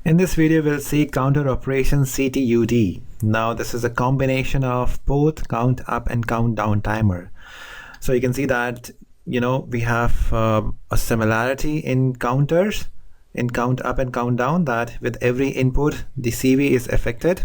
In this video, we'll see counter operation CTUD. Now, this is a combination of both count up and count down timer. So you can see that, we have a similarity in counters, in count up and count down, that with every input, the CV is affected.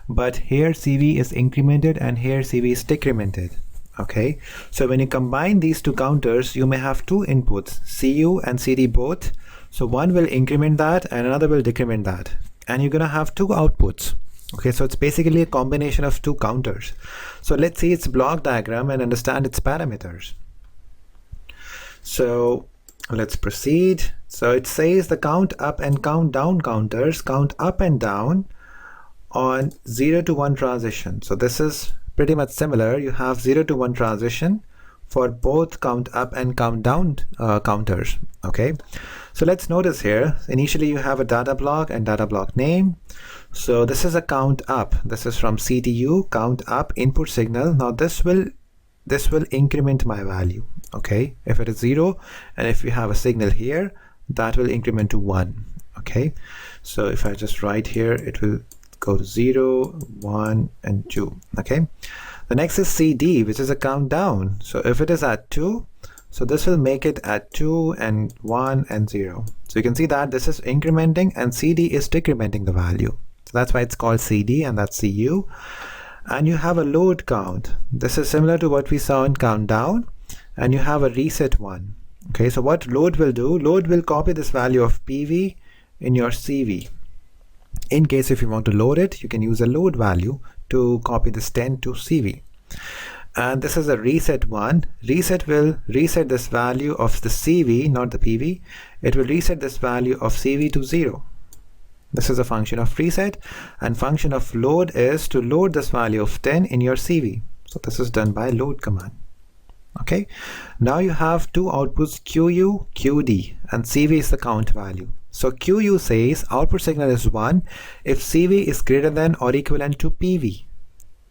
But here CV is incremented and here CV is decremented. Okay, so when you combine these two counters, you may have two inputs, CU and CD both. So one will increment that and another will decrement that. And you're going to have two outputs. Okay, so it's basically a combination of two counters. So let's see its block diagram and understand its parameters. So let's proceed. So it says the count up and count down counters count up and down on 0 to 1 transition. So this is pretty much similar. You have 0 to 1 transition for both count up and count down counters. Okay, so let's notice here, initially you have a data block and data block name. So this is a count up. This is from CTU, count up input signal. Now this will increment my value. Okay, if it is 0 and if you have a signal here, that will increment to 1. Okay, so if I just write here, it will go to 0, 1 and 2. Okay, the next is CD, which is a countdown. So if it is at 2, so this will make it at 2 and 1 and 0. So you can see that this is incrementing and CD is decrementing the value. So that's why it's called CD and that's CU. And you have a load count. This is similar to what we saw in countdown. And you have a reset one. Okay, so what load will do, load will copy this value of PV in your CV. In case if you want to load it, you can use a load value to copy this 10 to CV. And this is a reset one. Reset will reset this value of the CV, not the PV. It will reset this value of CV to 0. This is a function of reset, and function of load is to load this value of 10 in your CV. So this is done by load command. Okay, now you have two outputs, QU, QD, and CV is the count value. So QU says output signal is 1 if CV is greater than or equivalent to PV.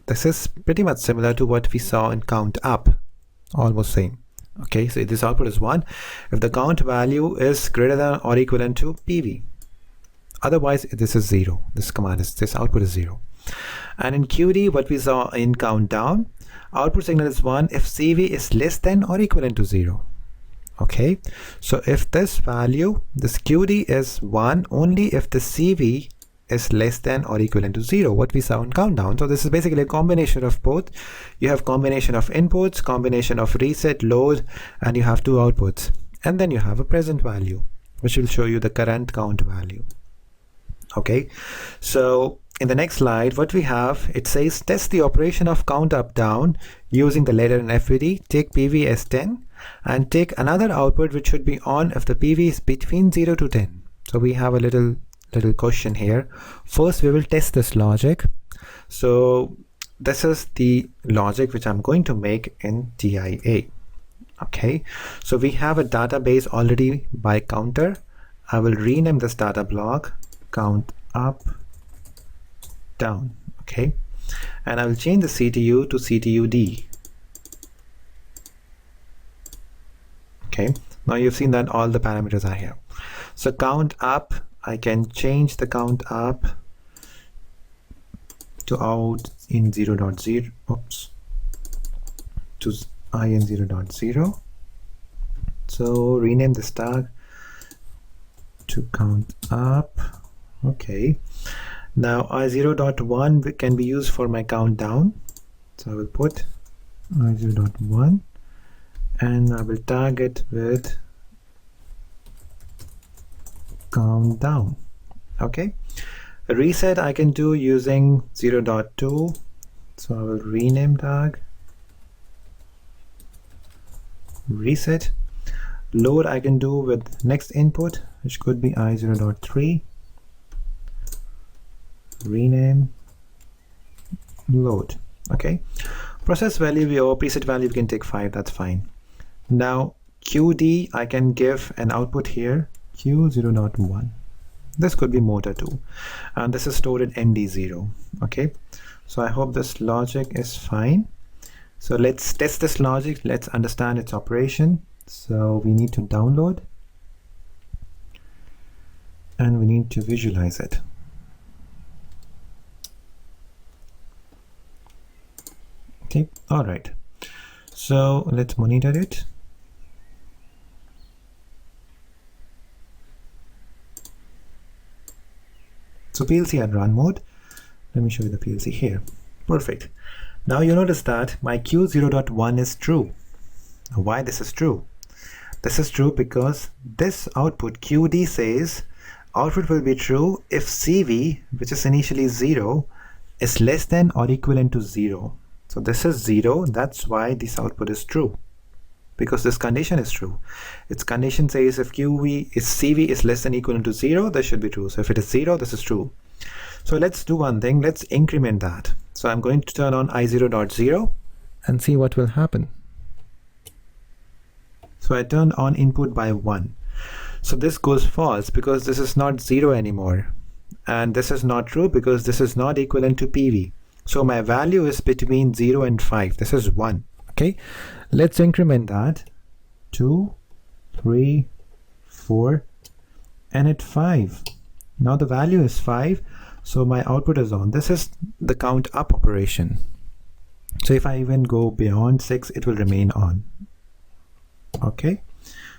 This is pretty much similar to what we saw in count up, almost same. Okay, so this output is 1 if the count value is greater than or equivalent to PV. Otherwise, this is 0. This output is 0. And in QD, what we saw in countdown, output signal is 1 if CV is less than or equivalent to 0. Okay, so if this value, this QD is 1 only if the CV is less than or equivalent to 0, what we saw in countdown. So this is basically a combination of both. You have combination of inputs, combination of reset, load, and you have two outputs. And then you have a present value, which will show you the current count value. Okay, so in the next slide, what we have, it says test the operation of count up down using the ladder and FVD. Take PV as 10 and take another output which should be on if the PV is between 0 to 10. So we have a little question here. First, we will test this logic. So this is the logic which I'm going to make in TIA. Okay, so we have a database already by counter. I will rename this data block count up down. Okay, and I will change the CTU to CTUD. Okay, now you've seen that all the parameters are here. So count up, I can change the count up to out in 0.0, oops, to I in 0.0. So rename this tag to count up. Okay, now I0.1 can be used for my countdown. So I will put I0.1 and I will tag it with countdown. Okay, a reset I can do using 0.2. So I will rename tag reset. Load I can do with next input, which could be I0.3. rename load. Okay, process value or preset value we can take 5, that's fine. Now QD, I can give an output here, Q0.1. This could be motor 2 and this is stored in MD0. Okay, so I hope this logic is fine. So let's test this logic, let's understand its operation. So we need to download and we need to visualize it. Okay, all right. So let's monitor it. So PLC at run mode. Let me show you the PLC here. Perfect. Now you notice that my Q0.1 is true. Why this is true? This is true because this output QD says output will be true if CV, which is initially 0, is less than or equivalent to 0. So this is 0, that's why this output is true, because this condition is true. Its condition says if CV is less than or equivalent to 0, this should be true. So if it is 0, this is true. So let's do one thing, let's increment that. So I'm going to turn on I0.0 and see what will happen. So I turned on input by 1. So this goes false because this is not 0 anymore. And this is not true because this is not equivalent to PV. So my value is between 0 and 5. This is 1. Okay, let's increment that. 2, 3, 4, and at 5. Now the value is 5. So my output is on. This is the count up operation. So if I even go beyond 6, it will remain on. Okay,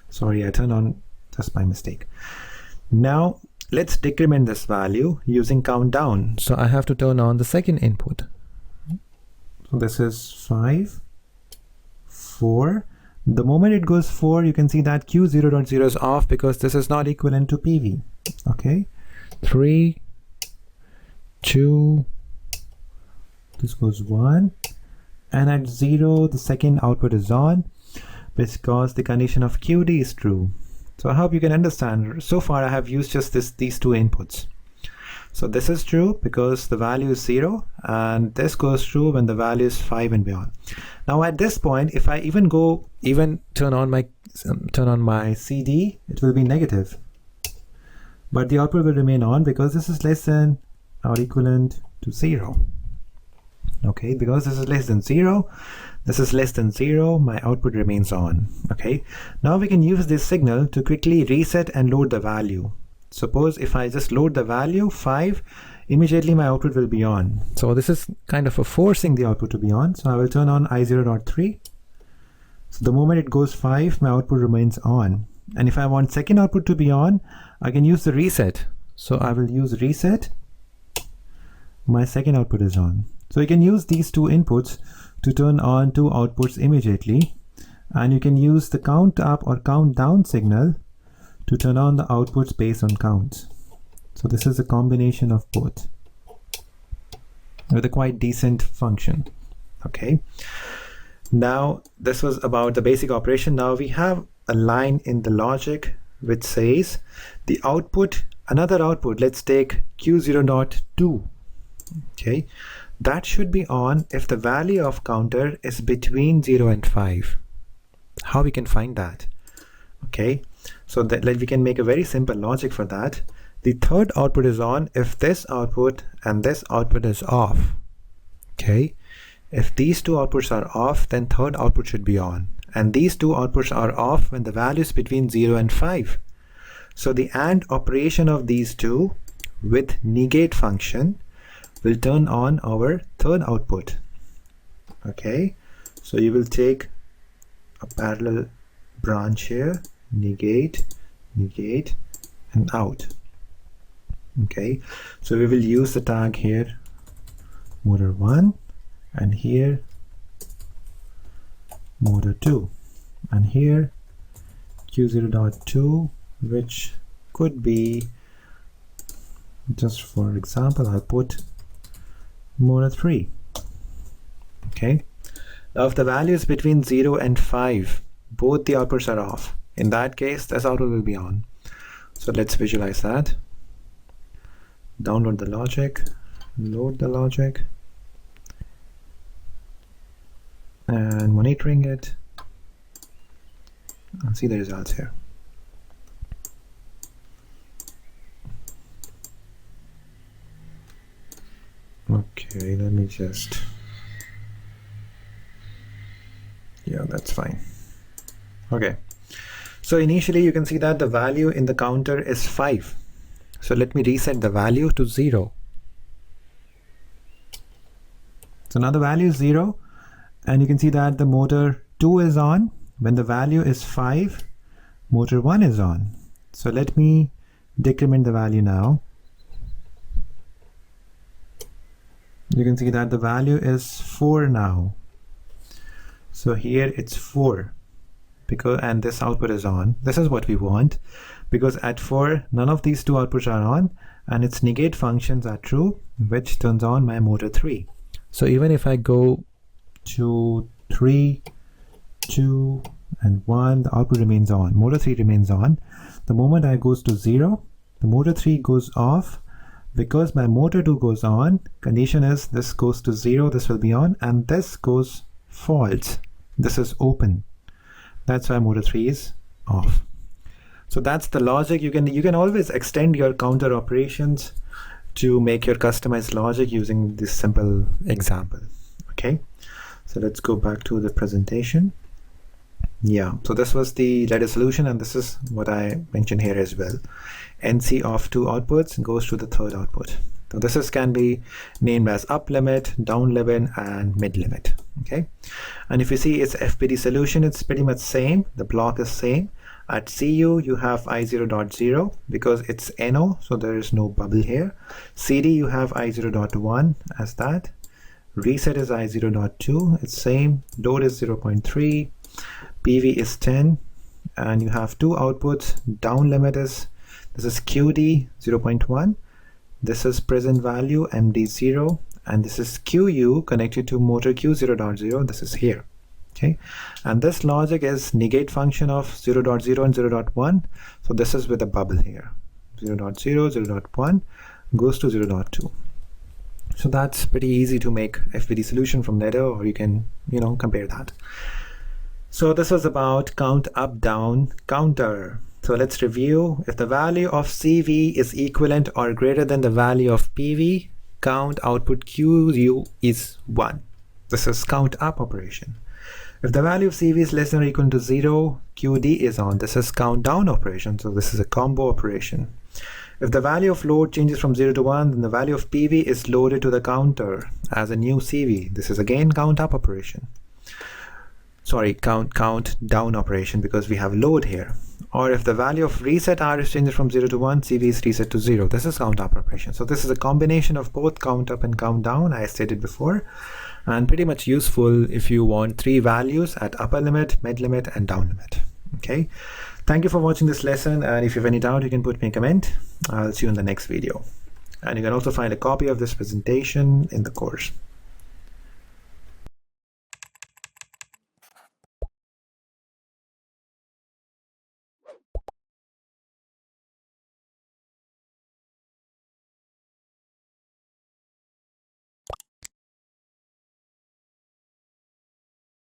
sorry, I turned on just by mistake. Now let's decrement this value using count down. So I have to turn on the second input. So this is 5, 4. The moment it goes 4, you can see that Q0.0 is off because this is not equivalent to PV. Okay, 3, 2, this goes 1, and at 0 the second output is on because the condition of QD is true. So I hope you can understand. So far I have used just these two inputs. So this is true because the value is 0, and this goes true when the value is 5 and beyond. Now at this point, if I even turn on my CD, it will be negative, but the output will remain on because this is less than or equivalent to 0. Okay, because this is less than 0, this is less than 0, my output remains on. Okay, now we can use this signal to quickly reset and load the value. Suppose if I just load the value 5, immediately my output will be on. So this is kind of forcing the output to be on. So I will turn on I0.3. So the moment it goes 5, my output remains on. And if I want second output to be on, I can use the reset. So I will use reset. My second output is on. So you can use these two inputs to turn on two outputs immediately, and you can use the count up or count down signal to turn on the outputs based on counts. So this is a combination of both with a quite decent function. Okay, now this was about the basic operation. Now we have a line in the logic which says the output, another output, let's take Q0.2. Okay, that should be on if the value of counter is between 0 and 5. How we can find that? Okay, so that we can make a very simple logic for that. The third output is on if this output and this output is off. Okay, if these two outputs are off, then third output should be on, and these two outputs are off when the value is between 0 and 5. So the AND operation of these two with negate function will turn on our third output. Okay, so you will take a parallel branch here, negate, negate, and out. Okay, so we will use the tag here motor 1, and here motor 2, and here Q0.2, which could be, just for example, I'll put motor 3. Okay, now if the value is between 0 and 5, both the outputs are off. In that case, this output will be on. So let's visualize that. Download the logic, load the logic, and monitoring it, and see the results here. Okay, let me just, yeah, that's fine. Okay, so initially you can see that the value in the counter is 5. So let me reset the value to 0. So now the value is 0, and you can see that the motor 2 is on. When the value is 5, motor 1 is on. So let me decrement the value now. You can see that the value is 4 now. So here it's 4, and this output is on. This is what we want, because at 4 none of these two outputs are on, and its negate functions are true, which turns on my motor 3. So even if I go to 3, 2 and 1, the output remains on. Motor 3 remains on. The moment I goes to 0, the motor 3 goes off. Because my motor 2 goes on, condition is this goes to 0, this will be on, and this goes false. This is open. That's why motor 3 is off. So that's the logic. You can always extend your counter operations to make your customized logic using this simple example. Okay, so let's go back to the presentation. Yeah, so this was the ladder solution, and this is what I mentioned here as well. NC of two outputs goes to the third output. So this can be named as up limit, down limit, and mid limit. Okay, and if you see its FPD solution, it's pretty much same. The block is same. At CU you have I0.0 because it's NO, so there is no bubble here. CD you have I0.1 as that. Reset is I0.2, it's same. Load is 0.3. PV is 10, and you have two outputs. Down limit is, this is QD 0.1, this is present value MD0, and this is QU connected to motor Q0.0, this is here. Okay, and this logic is negate function of 0.0 and 0.1, so this is with a bubble here. 0.0, 0.1 goes to 0.2. So that's pretty easy to make FPD solution from ladder, or you can compare that. So this was about count up down counter. So let's review. If the value of CV is equivalent or greater than the value of PV, count output QU is 1. This is count up operation. If the value of CV is less than or equal to 0, QD is on. This is count down operation. So this is a combo operation. If the value of load changes from 0 to 1, then the value of PV is loaded to the counter as a new CV. This is again count up operation. Sorry, count down operation, because we have load here. Or if the value of reset R is changed from 0 to 1, CV is reset to 0. This is count up operation. So this is a combination of both count up and count down, I stated before, and pretty much useful if you want 3 values at upper limit, mid limit, and down limit. Okay, thank you for watching this lesson, and if you have any doubt, you can put me a comment. I'll see you in the next video. And you can also find a copy of this presentation in the course.